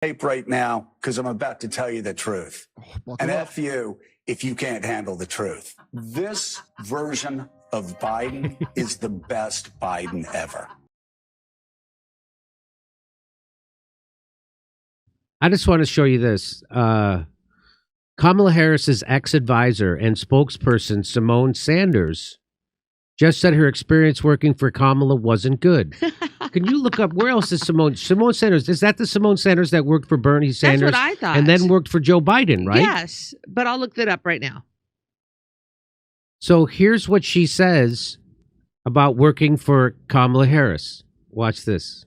tape right now because I'm about to tell you the truth. And F you if you can't handle the truth. This version of Biden is the best Biden ever. I just want to show you this. Kamala Harris's ex-advisor and spokesperson, Simone Sanders, just said her experience working for Kamala wasn't good. Can you look up, where else is Simone Sanders? Is that the Simone Sanders that worked for Bernie Sanders? That's what I thought. And then worked for Joe Biden, right? Yes, but I'll look that up right now. So here's what she says about working for Kamala Harris. Watch this.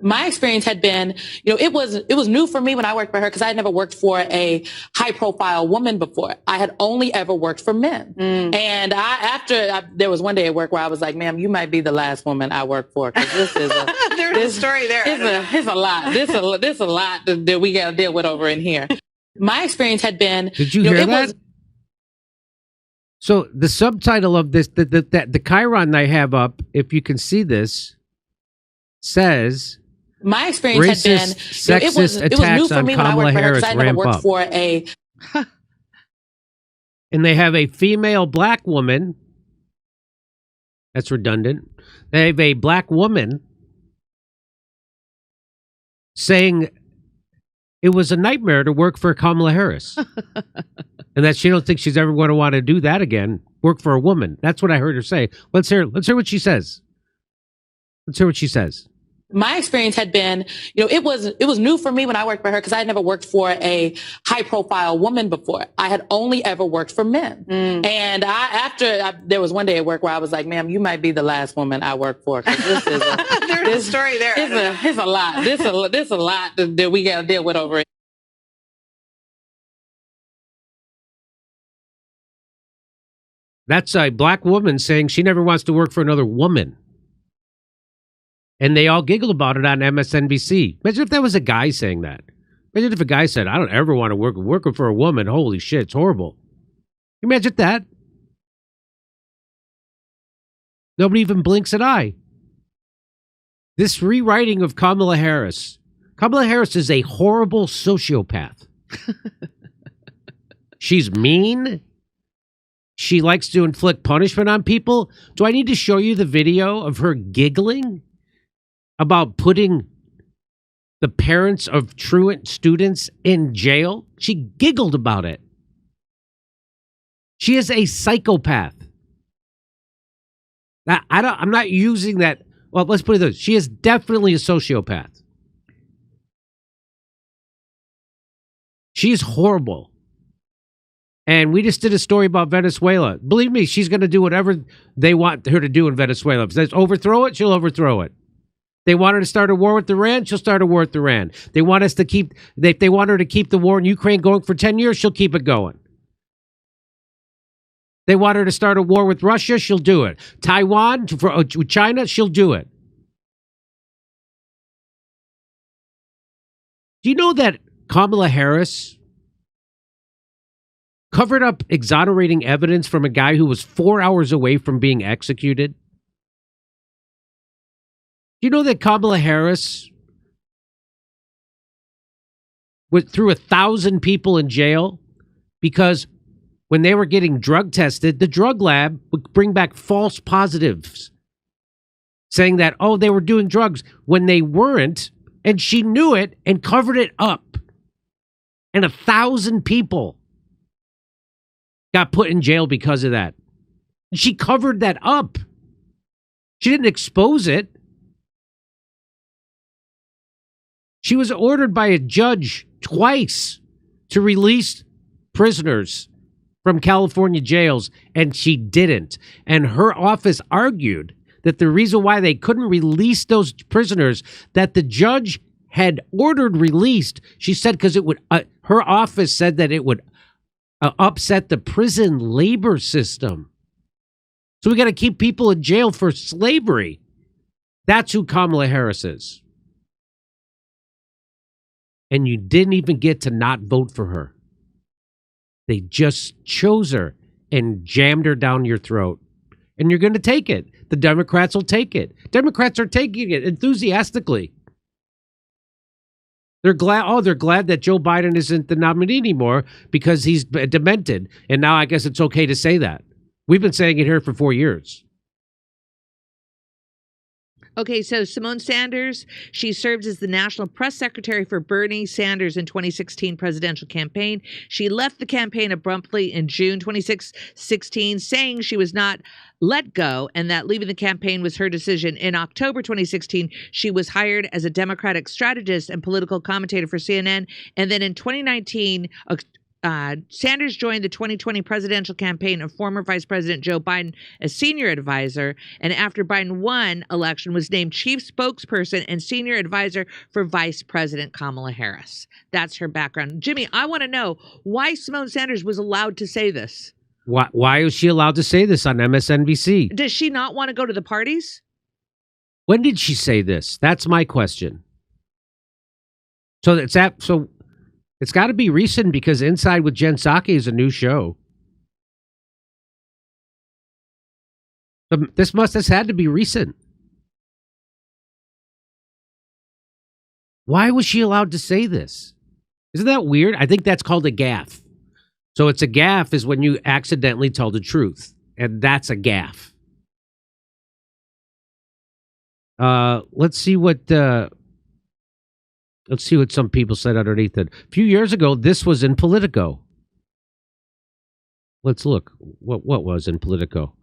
My experience had been, it was new for me when I worked for her because I had never worked for a high profile woman before. I had only ever worked for men. And there was one day at work where I was like, ma'am, you might be the last woman I work for because this is a, there's a story there. It's a lot. This a lot that we got to deal with over in here. My experience had been, did you hear that? So the subtitle of this, the Chiron I have up, if you can see this, says, my experience had been, it was new for me when I worked for her because I never worked for a. And they have a female black woman. That's redundant. They have a black woman saying it was a nightmare to work for Kamala Harris. And that she don't think she's ever going to want to do that again, work for a woman. That's what I heard her say. Let's hear what she says. Let's hear what she says. My experience had been, it was new for me when I worked for her because I had never worked for a high profile woman before. I had only ever worked for men. And there was one day at work where I was like, ma'am, you might be the last woman I work for because this is a, there's a story there. It's a lot. This a lot that we got to deal with over it. That's a black woman saying she never wants to work for another woman. And they all giggled about it on MSNBC. Imagine if that was a guy saying that. Imagine if a guy said, I don't ever want to work for a woman. Holy shit, it's horrible. Imagine that. Nobody even blinks an eye. This rewriting of Kamala Harris. Kamala Harris is a horrible sociopath. She's mean. She likes to inflict punishment on people. Do I need to show you the video of her giggling about putting the parents of truant students in jail? She giggled about it. She is a psychopath. Now, I'm not using that. Well, let's put it this. She is definitely a sociopath. She's horrible. And we just did a story about Venezuela. Believe me, she's going to do whatever they want her to do in Venezuela. If they overthrow it, she'll overthrow it. They want her to start a war with Iran, she'll start a war with Iran. They want us to keep, if they want her to keep the war in Ukraine going for 10 years, she'll keep it going. They want her to start a war with Russia, she'll do it. Taiwan, for China, she'll do it. Do you know that Kamala Harris covered up exonerating evidence from a guy who was 4 hours away from being executed? Do you know that Kamala Harris threw 1,000 people in jail because when they were getting drug tested, the drug lab would bring back false positives saying that, oh, they were doing drugs when they weren't, and she knew it and covered it up. And 1,000 people got put in jail because of that. She covered that up. She didn't expose it. She was ordered by a judge twice to release prisoners from California jails, and she didn't. And her office argued that the reason why they couldn't release those prisoners that the judge had ordered released, she said, because it would, her office said that it would upset the prison labor system. So we got to keep people in jail for slavery. That's who Kamala Harris is. And you didn't even get to not vote for her. They just chose her and jammed her down your throat. And you're going to take it. The Democrats will take it. Democrats are taking it enthusiastically. They're glad. Oh, they're glad that Joe Biden isn't the nominee anymore because he's demented. And now I guess it's okay to say that. We've been saying it here for 4 years. Okay, so Simone Sanders, she served as the national press secretary for Bernie Sanders in 2016 presidential campaign. She left the campaign abruptly in June 2016, saying she was not let go and that leaving the campaign was her decision. In October 2016, she was hired as a Democratic strategist and political commentator for CNN. And then in 2019, Sanders joined the 2020 presidential campaign of former Vice President Joe Biden as senior advisor, and after Biden won election, was named chief spokesperson and senior advisor for Vice President Kamala Harris. That's her background. Jimmy, I want to know why Simone Sanders was allowed to say this. Why is she allowed to say this on MSNBC? Does she not want to go to the parties? When did she say this? That's my question. So it's got to be recent because Inside with Jen Psaki is a new show. This must have had to be recent. Why was she allowed to say this? Isn't that weird? I think that's called a gaffe. So it's a gaffe is when you accidentally tell the truth. And that's a gaffe. Let's see what some people said underneath it. A few years ago, this was in Politico. Let's look. What was in Politico?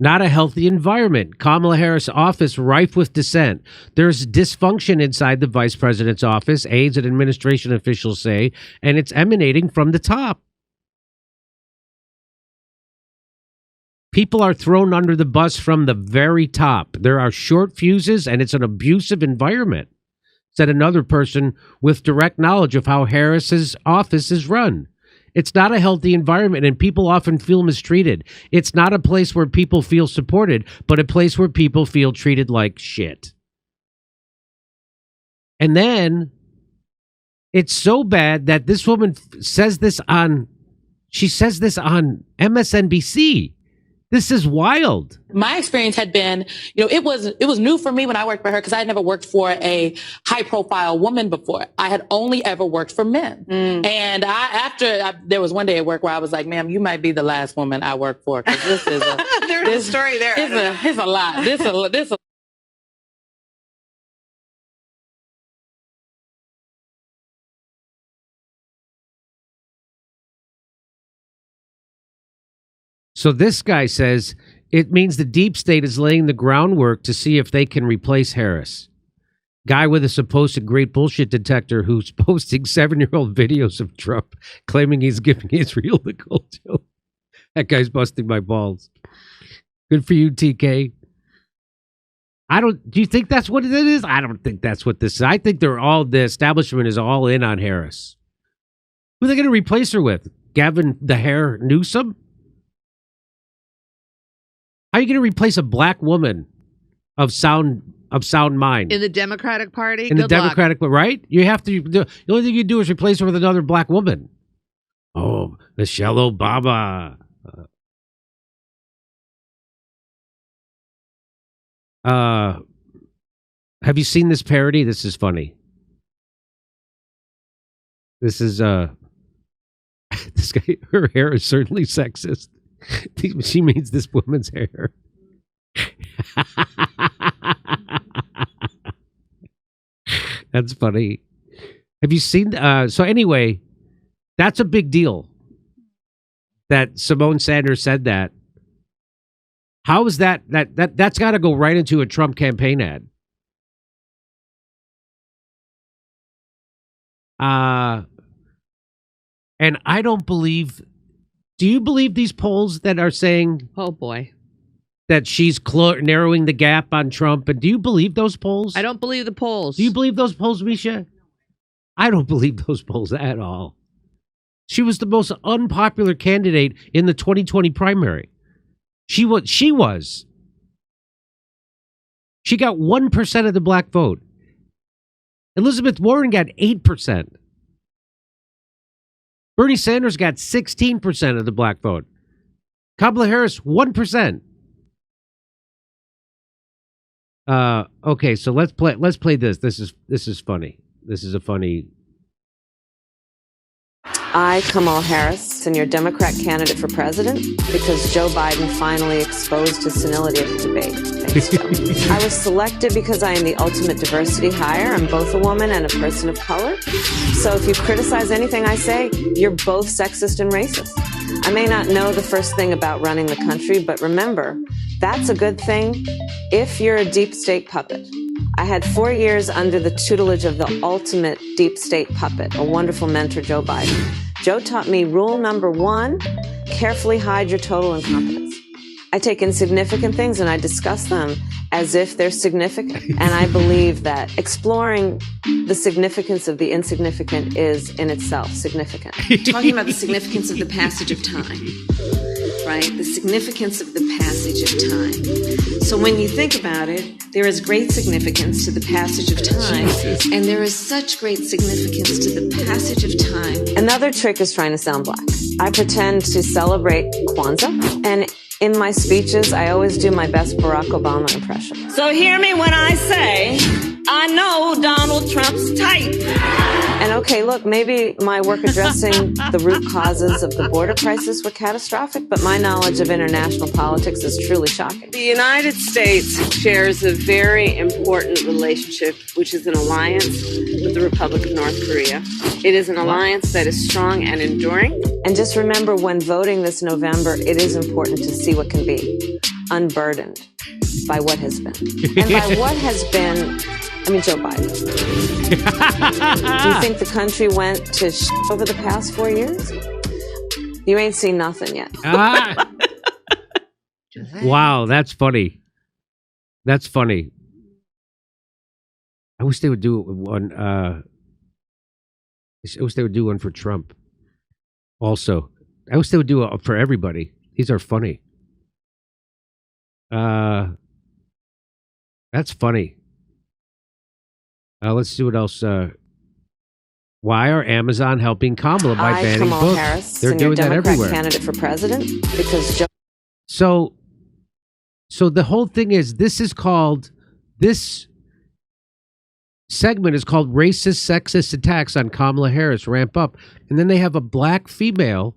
Not a healthy environment. Kamala Harris' office rife with dissent. There's dysfunction inside the vice president's office, aides and administration officials say, and it's emanating from the top. People are thrown under the bus from the very top. There are short fuses, and it's an abusive environment, said another person with direct knowledge of how Harris's office is run. It's not a healthy environment, and people often feel mistreated. It's not a place where people feel supported, but a place where people feel treated like shit. And then it's so bad that this woman says this on MSNBC. This is wild. My experience had been, it was new for me when I worked for her because I had never worked for a high profile woman before. I had only ever worked for men. And there was one day at work where I was like, ma'am, you might be the last woman I work for because this is There's a story there. It's a lot. This So this guy says it means the deep state is laying the groundwork to see if they can replace Harris. Guy with a supposed great bullshit detector who's posting 7-year-old videos of Trump claiming he's giving Israel the gold joke. That guy's busting my balls. Good for you, TK. Do you think that's what it is? I don't think that's what this is. I think the establishment is all in on Harris. Who are they going to replace her with? Gavin the Hair Newsom? How are you going to replace a black woman of sound mind In the Democratic Party? in the Democratic, right? You have to. The only thing you do is replace her with another black woman. Oh, Michelle Obama. Have you seen this parody? This is funny. This is this guy. Her hair is certainly sexist. She means this woman's hair. That's funny. Have you seen? So anyway, that's a big deal. That Simone Sanders said that. How is that? That's got to go right into a Trump campaign ad. And I don't believe. Do you believe these polls that are saying, Oh, boy. that she's narrowing the gap on Trump? And do you believe those polls? I don't believe the polls. Do you believe those polls, Misha? I don't believe those polls at all. She was the most unpopular candidate in the 2020 primary. She was. She got 1% of the black vote. Elizabeth Warren got 8%. Bernie Sanders got 16% of the black vote. Kamala Harris, 1%. Okay, so let's play this. This is funny. This is a funny. I, Kamala Harris, am your Democrat candidate for president because Joe Biden finally exposed his senility at the debate. Thanks, Joe. I was selected because I am the ultimate diversity hire. I'm both a woman and a person of color. So if you criticize anything I say, you're both sexist and racist. I may not know the first thing about running the country, but remember, that's a good thing if you're a deep state puppet. I had 4 years under the tutelage of the ultimate deep state puppet, a wonderful mentor, Joe Biden. Joe taught me rule number 1, carefully hide your total incompetence. I take insignificant things and I discuss them as if they're significant. And I believe that exploring the significance of the insignificant is in itself significant. Talking about the significance of the passage of time, right? The significance of the passage of time. So when you think about it, there is great significance to the passage of time, and there is such great significance to the passage of time. Another trick is trying to sound black. I pretend to celebrate Kwanzaa, and in my speeches, I always do my best Barack Obama impression. So hear me when I say, I know Donald Trump's type. And okay, look, maybe my work addressing the root causes of the border crisis were catastrophic, but my knowledge of international politics is truly shocking. The United States shares a very important relationship, which is an alliance with the Republic of North Korea. It is an alliance that is strong and enduring. And just remember, when voting this November, it is important to see what can be unburdened by what has been. And by what has been, I mean Joe Biden. Do you think the country went to over the past 4 years? You ain't seen nothing yet. Wow, that's funny. That's funny. I wish they would do one. I wish they would do one for Trump. Also, I wish they would do it for everybody. These are funny. That's funny. Let's see what else. Why are Amazon helping Kamala by banning Kamala books? Harris, They're doing that everywhere. Candidate for president because Joe. So the whole thing is, this segment is called "Racist, Sexist Attacks on Kamala Harris Ramp Up," and then they have a black female.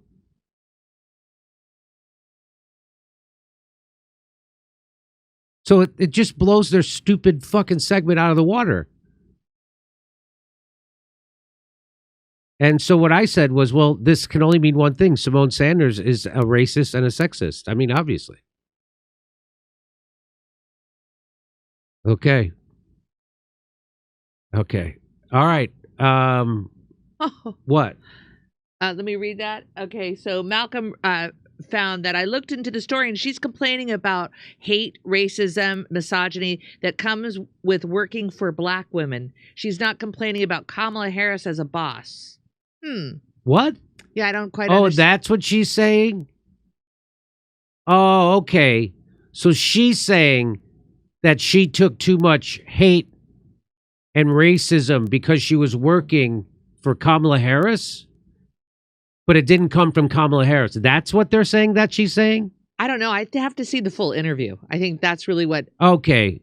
So it just blows their stupid fucking segment out of the water. And so what I said was, well, this can only mean one thing. Simone Sanders is a racist and a sexist. I mean, obviously. Okay. Okay. All right. What? Let me read that. Okay, so Malcolm found that I looked into the story, and she's complaining about hate, racism, misogyny that comes with working for black women. She's not complaining about Kamala Harris as a boss. What? Yeah, I don't quite understand. understand. That's what she's saying? Oh, okay. So she's saying that she took too much hate and racism because she was working for Kamala Harris? But it didn't come from Kamala Harris. That's what they're saying that she's saying? I don't know. I'd have to see the full interview. I think that's really what... Okay.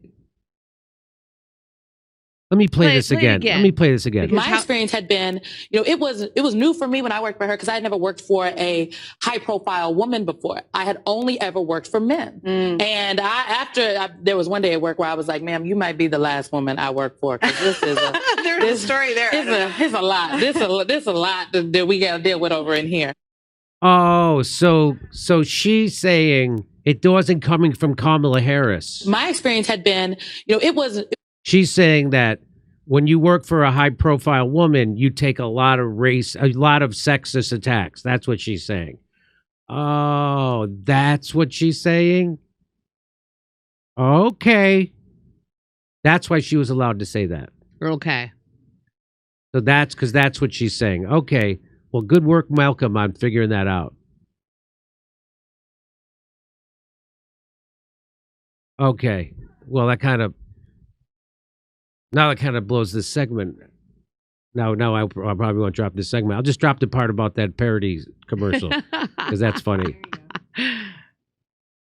Let me play this again. Let me play this again. My experience had been, it was new for me when I worked for her because I had never worked for a high profile woman before. I had only ever worked for men. And there was one day at work where I was like, ma'am, you might be the last woman I work for, because this is a... There's a story there. It's a lot. This a lot that we got to deal with over in here. Oh, so she's saying it wasn't coming from Kamala Harris. My experience had been, She's saying that when you work for a high-profile woman, you take a lot of sexist attacks. That's what she's saying. Oh, that's what she's saying? Okay. That's why she was allowed to say that. Okay. So that's what she's saying. Okay. Well, good work, Malcolm, on figuring that out. Okay. Well, that kind of blows this segment. Now I probably won't drop this segment. I'll just drop the part about that parody commercial because that's funny.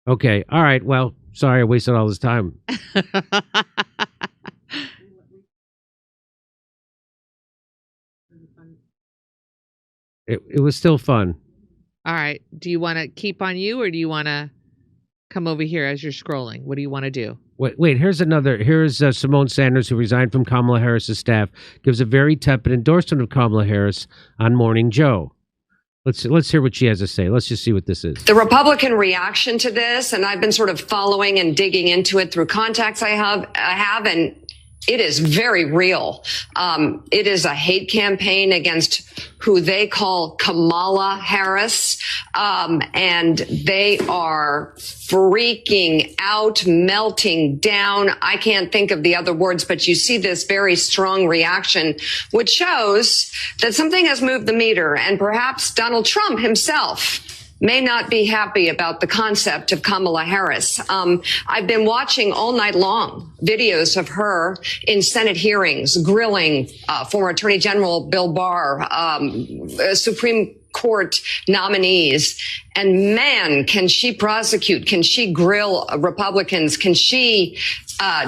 Okay. All right. Well, sorry I wasted all this time. It was still fun. All right. Do you want to keep on you, or do you want to come over here as you're scrolling? What do you want to do? Wait. Here's Simone Sanders, who resigned from Kamala Harris's staff, gives a very tepid endorsement of Kamala Harris on Morning Joe. Let's hear what she has to say. Let's just see what this is. The Republican reaction to this, and I've been sort of following and digging into it through contacts I have, and it is very real. It is a hate campaign against who they call Kamala Harris. And they are freaking out, melting down. I can't think of the other words, but you see this very strong reaction, which shows that something has moved the meter, and perhaps Donald Trump himself may not be happy about the concept of Kamala Harris. I've been watching all night long videos of her in Senate hearings, grilling former Attorney General Bill Barr, Supreme Court nominees. And man, can she prosecute? Can she grill Republicans? Can she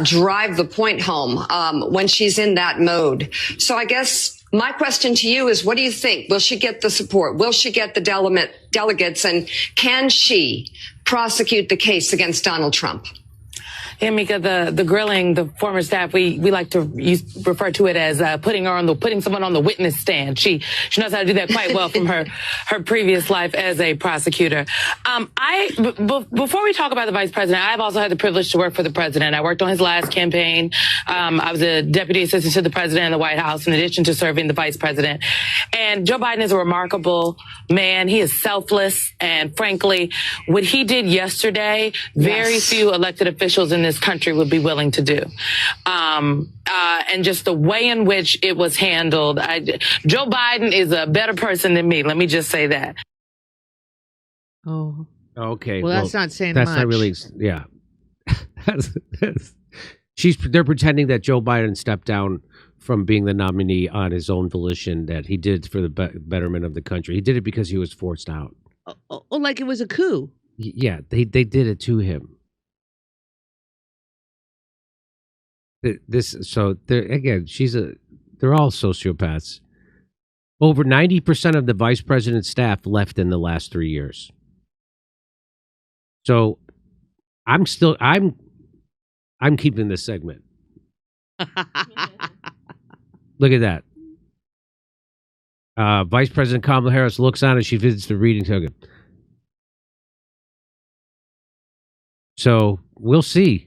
drive the point home when she's in that mode? So I guess my question to you is, what do you think? Will she get the support? Will she get the delegates? And can she prosecute the case against Donald Trump? Yeah, Mika, the grilling, the former staff, we like to refer to it as putting someone on the witness stand. She knows how to do that quite well from her previous life as a prosecutor. Before we talk about the vice president, I've also had the privilege to work for the president. I worked on his last campaign. I was a deputy assistant to the president in the White House, in addition to serving the vice president. And Joe Biden is a remarkable man. He is selfless, and frankly, what he did yesterday, very few elected officials in this country would be willing to do. And just the way in which it was handled. Joe Biden is a better person than me. Let me just say that. Oh. Okay. Well, that's not saying that's much. Not really. Yeah. They're pretending that Joe Biden stepped down from being the nominee on his own volition, that he did for the betterment of the country. He did it because he was forced out. Oh, like it was a coup. Yeah, they did it to him. They're all sociopaths. Over 90% of the vice president's staff left in the last 3 years. So I'm keeping this segment. Look at that. Vice President Kamala Harris looks on as she visits the reading token. So we'll see.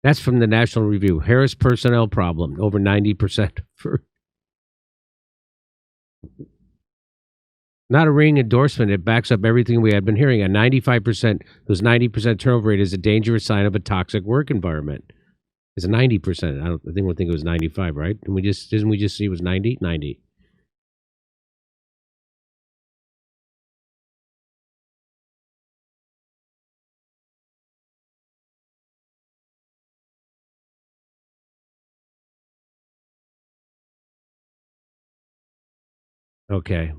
That's from the National Review. Harris personnel problem, over 90% for. Not a ringing endorsement. It backs up everything we had been hearing. A 95%, those 90% turnover rate is a dangerous sign of a toxic work environment. It's 90%. I think we'll think it was 95, right? Didn't we just see it was 90? 90. Okay.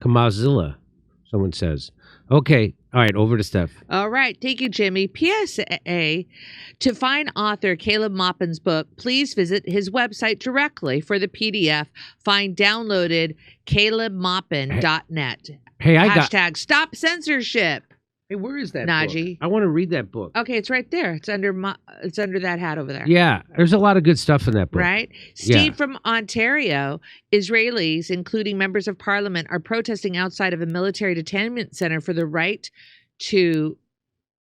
Kamazilla, someone says. Okay. All right. Over to Steph. All right. Thank you, Jimmy. PSA, to find author Caleb Maupin's book, please visit his website directly for the PDF. Find downloaded calebmaupin.net. Hey, Hashtag stop censorship. Hey, where is that Najee? book? I want to read that book. Okay, it's right there. It's under that hat over there. Yeah, there's a lot of good stuff in that book. Right? Steve from Ontario, Israelis, including members of parliament, are protesting outside of a military detainment center for the right to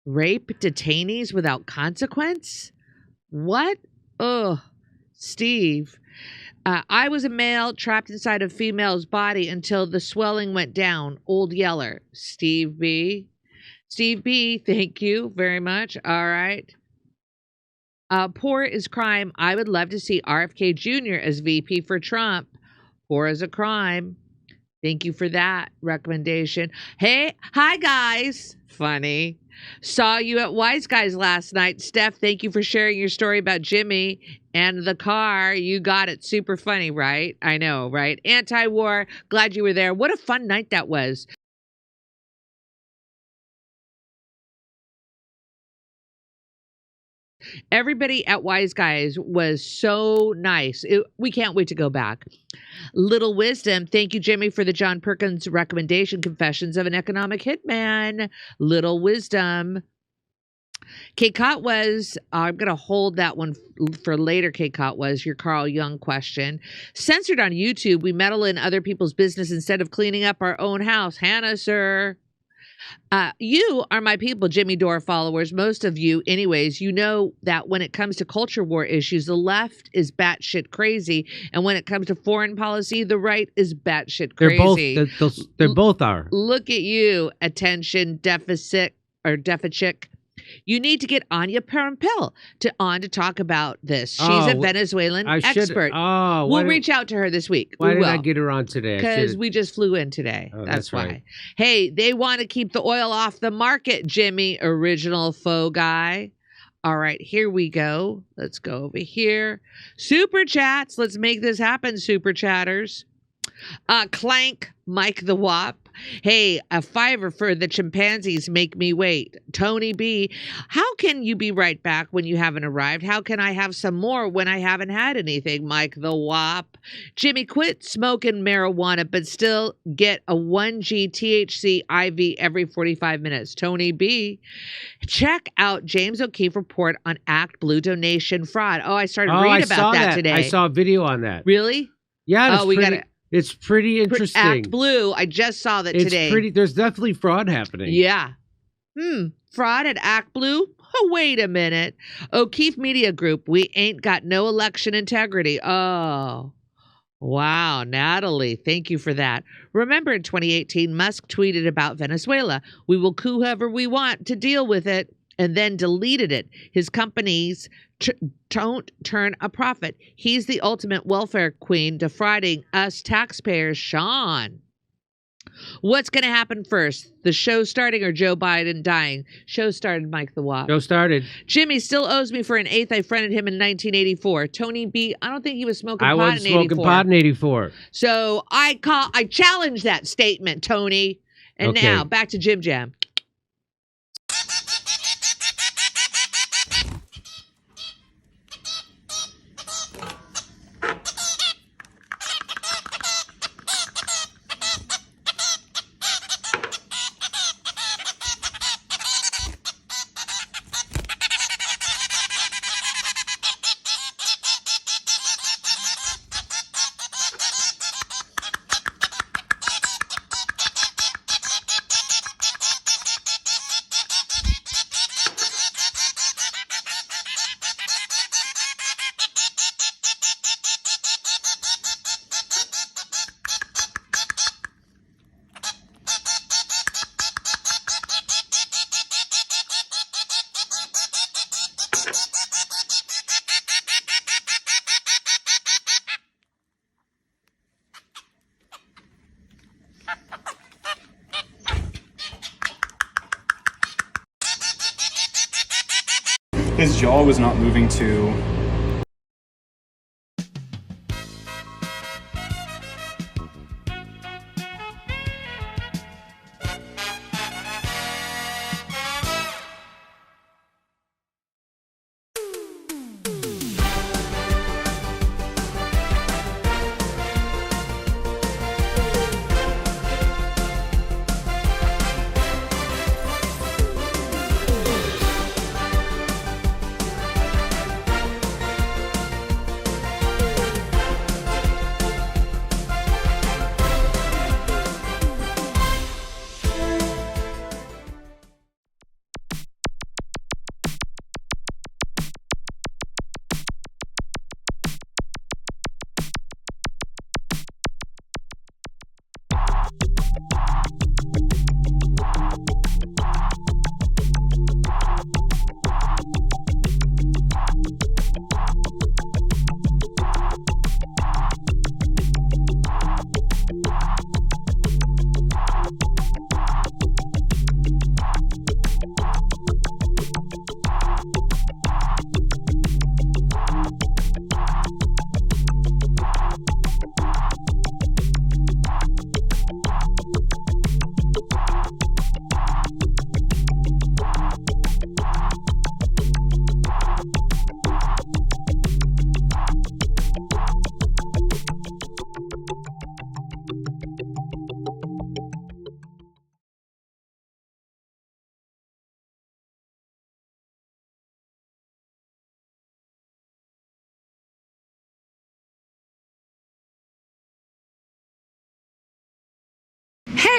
rape detainees without consequence. What? Oh, Steve. I was a male trapped inside a female's body until the swelling went down. Old Yeller. Steve B., thank you very much. All right. Poor is crime. I would love to see RFK Jr. as VP for Trump. Poor is a crime. Thank you for that recommendation. Hey, hi guys. Funny. Saw you at Wise Guys last night. Steph, thank you for sharing your story about Jimmy and the car. You got it. Super funny, right? I know, right? Anti-war. Glad you were there. What a fun night that was. Everybody at Wise Guys was so nice. We can't wait to go back. Little Wisdom, thank you, Jimmy, for the John Perkins recommendation, Confessions of an Economic Hitman. Little Wisdom. Kate Cott was, I'm going to hold that one for later, Kate Cott was, your Carl Jung question. Censored on YouTube, we meddle in other people's business instead of cleaning up our own house. Hannah, sir. You are my people, Jimmy Dore followers. Most of you, anyways, you know that when it comes to culture war issues, the left is batshit crazy. And when it comes to foreign policy, the right is batshit crazy. They both are. Look at you, attention deficit or deficit. You need to get Anya Parampil on to talk about this. She's a Venezuelan expert. We'll reach out to her this week. Why did I get her on today? Because we just flew in today. Oh, that's why. right. Hey, they want to keep the oil off the market, Jimmy, original faux guy. All right, here we go. Let's go over here. Super chats. Let's make this happen, super chatters. Clank, Mike the Wop. Hey, a $5 for the chimpanzees make me wait. Tony B, how can you be right back when you haven't arrived? How can I have some more when I haven't had anything? Mike the Wop. Jimmy, quit smoking marijuana, but still get a 1G THC IV every 45 minutes. Tony B, check out James O'Keefe report on Act Blue donation fraud. Oh, I started reading about that today. I saw a video on that. Really? Yeah, it's pretty interesting. Act Blue. I just saw that today. There's definitely fraud happening. Yeah. Fraud at Act Blue? Oh, wait a minute. O'Keefe Media Group. We ain't got no election integrity. Oh. Wow, Natalie. Thank you for that. Remember in 2018, Musk tweeted about Venezuela. We will coup whoever we want to deal with it, and then deleted it. His companies don't turn a profit. He's the ultimate welfare queen, defrauding us taxpayers. Sean, what's going to happen first? The show starting or Joe Biden dying? Show started, Mike the Wop. Show started. Jimmy still owes me for an eighth. I friended him in 1984. Tony B, I don't think he was smoking pot in 84. I was smoking pot in 84. So I challenge that statement, Tony. And okay. Now back to Jim Jam. His jaw was not moving to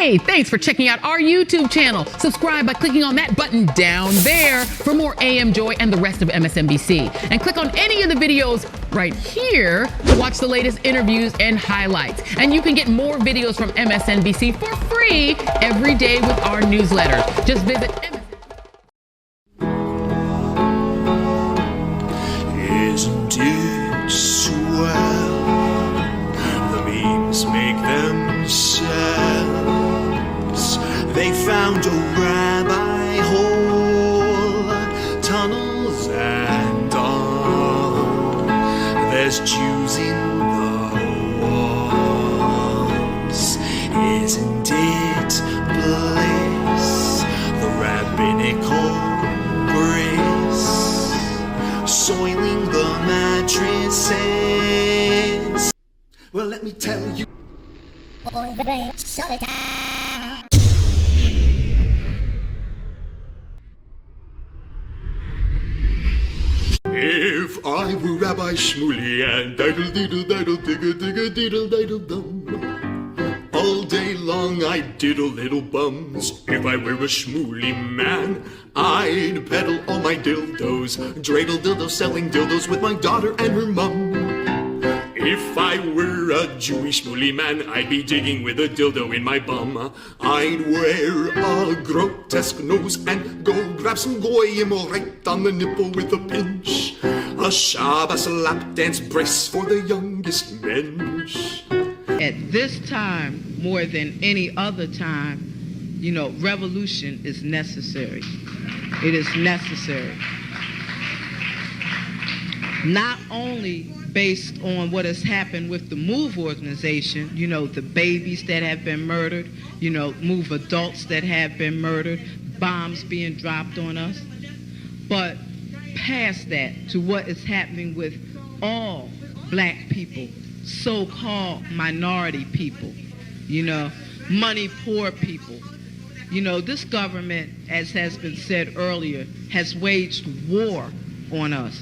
Hey, thanks for checking out our YouTube channel. Subscribe by clicking on that button down there for more AM Joy and the rest of MSNBC. And click on any of the videos right here to watch the latest interviews and highlights. And you can get more videos from MSNBC for free every day with our newsletter. Just visit Isn't it swell? The memes make themselves. They found a rabbi hole, tunnels and all. There's Jews in the walls. Isn't it bliss? The rabbinical grace soiling the mattresses. Well, let me tell you. If I were Rabbi Shmuley and diddle diddle diddle digga digga diddle diddle dum, all day long I'd diddle little bums. If I were a Shmuley man, I'd peddle all my dildos, dreidel dildos, selling dildos with my daughter and her mum. If I were a Jewish Shmuley man, I'd be digging with a dildo in my bum. I'd wear a grotesque nose and go grab some goyim right on the nipple with a pinch. A Shabbos lap dance brace for the youngest mensch. At this time, more than any other time, you know, revolution is necessary. It is necessary. Not only based on what has happened with the MOVE organization, you know, the babies that have been murdered, you know, MOVE adults that have been murdered, bombs being dropped on us, but past that to what is happening with all black people, so-called minority people, you know, money poor people. You know, this government, as has been said earlier, has waged war on us.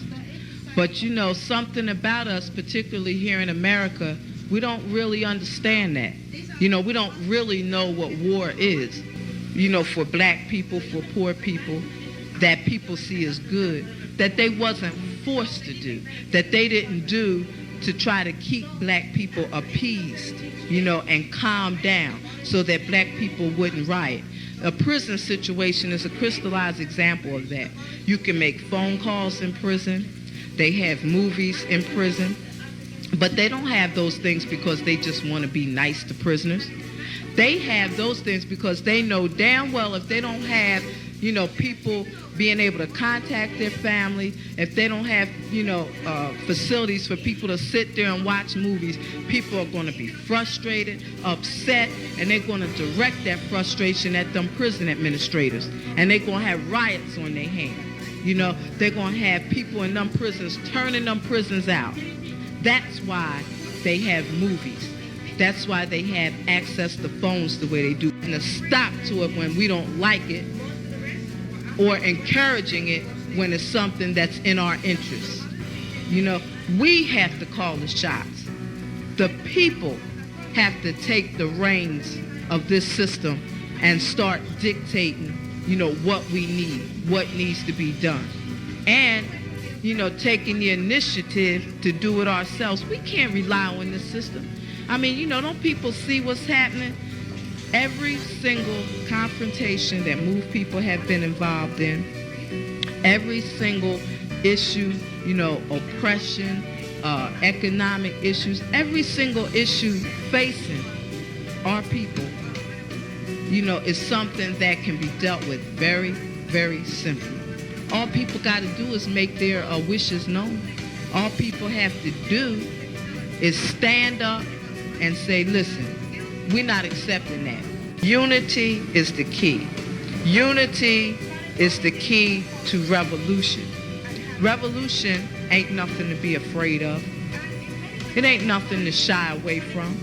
But you know, something about us, particularly here in America, we don't really understand that. You know, we don't really know what war is. You know, for black people, for poor people, that people see as good, that they wasn't forced to do, that they didn't do to try to keep black people appeased, you know, and calm down so that black people wouldn't riot. A prison situation is a crystallized example of that. You can make phone calls in prison. They have movies in prison, but they don't have those things because they just want to be nice to prisoners. They have those things because they know damn well if they don't have, you know, people being able to contact their family, if they don't have, you know, facilities for people to sit there and watch movies, people are going to be frustrated, upset, and they're going to direct that frustration at them prison administrators, and they're going to have riots on their hands. You know, they're going to have people in them prisons turning them prisons out. That's why they have movies. That's why they have access to phones the way they do. And a stop to it when we don't like it, or encouraging it when it's something that's in our interest. You know, we have to call the shots. The people have to take the reins of this system and start dictating, you know, what we need, what needs to be done. And, you know, taking the initiative to do it ourselves. We can't rely on this system. I mean, you know, don't people see what's happening? Every single confrontation that MOVE people have been involved in, every single issue, you know, oppression, economic issues, every single issue facing our people, you know, is something that can be dealt with very, very simply. All people got to do is make their wishes known. All people have to do is stand up and say, listen, we're not accepting that. Unity is the key. Unity is the key to revolution. Revolution ain't nothing to be afraid of. It ain't nothing to shy away from.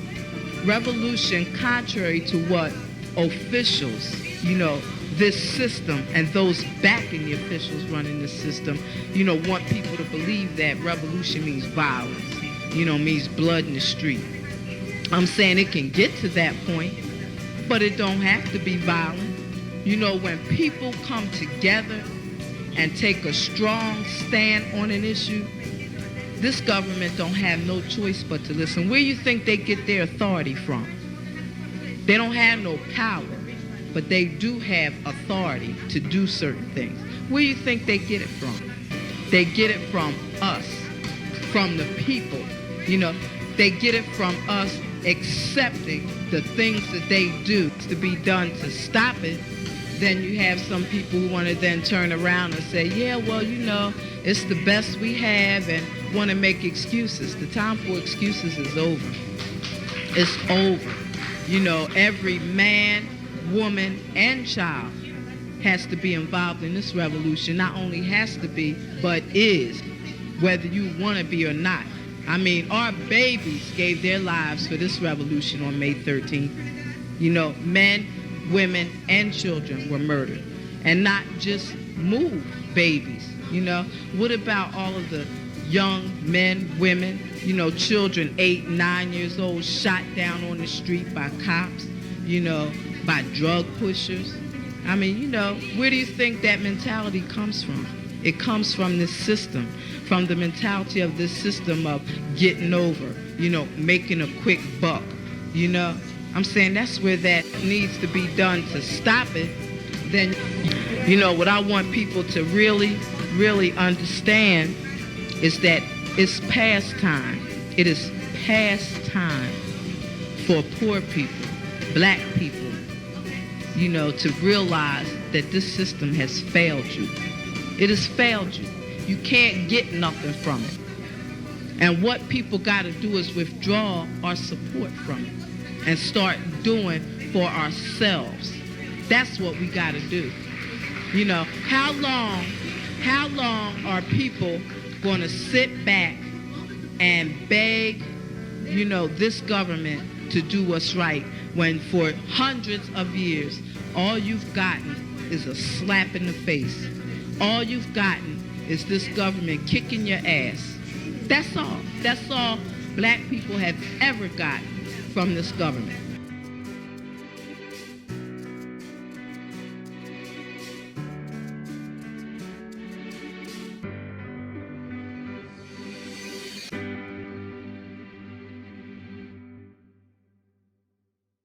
Revolution, contrary to what officials, you know, this system and those backing the officials running the system, you know, want people to believe that revolution means violence, you know, means blood in the street. I'm saying it can get to that point, but it don't have to be violent. You know, when people come together and take a strong stand on an issue, this government don't have no choice but to listen. Where you think they get their authority from? They don't have no power, but they do have authority to do certain things. Where you think they get it from? They get it from us, from the people. You know, they get it from us accepting the things that they do to be done to stop it. Then you have some people who want to then turn around and say, yeah, well, you know, it's the best we have, and want to make excuses. The time for excuses is over. It's over. You know, every man, woman, and child has to be involved in this revolution. Not only has to be, but is, whether you want to be or not. I mean, our babies gave their lives for this revolution on May 13th. You know, men, women, and children were murdered. And not just babies, you know. What about all of the young men, women, you know, children 8, 9 years old shot down on the street by cops, you know, by drug pushers? I mean, you know, where do you think that mentality comes from? It comes from this system, from the mentality of this system of getting over, you know, making a quick buck, you know. I'm saying that's where that needs to be done to stop it. Then, you know, what I want people to really, really understand is that it's past time. It is past time for poor people, black people, you know, to realize that this system has failed you. It has failed you. You can't get nothing from it. And what people got to do is withdraw our support from it and start doing for ourselves. That's what we got to do. You know, how long are people going to sit back and beg, you know, this government to do what's right when for hundreds of years all you've gotten is a slap in the face? All you've gotten is this government kicking your ass. That's all. That's all black people have ever gotten from this government.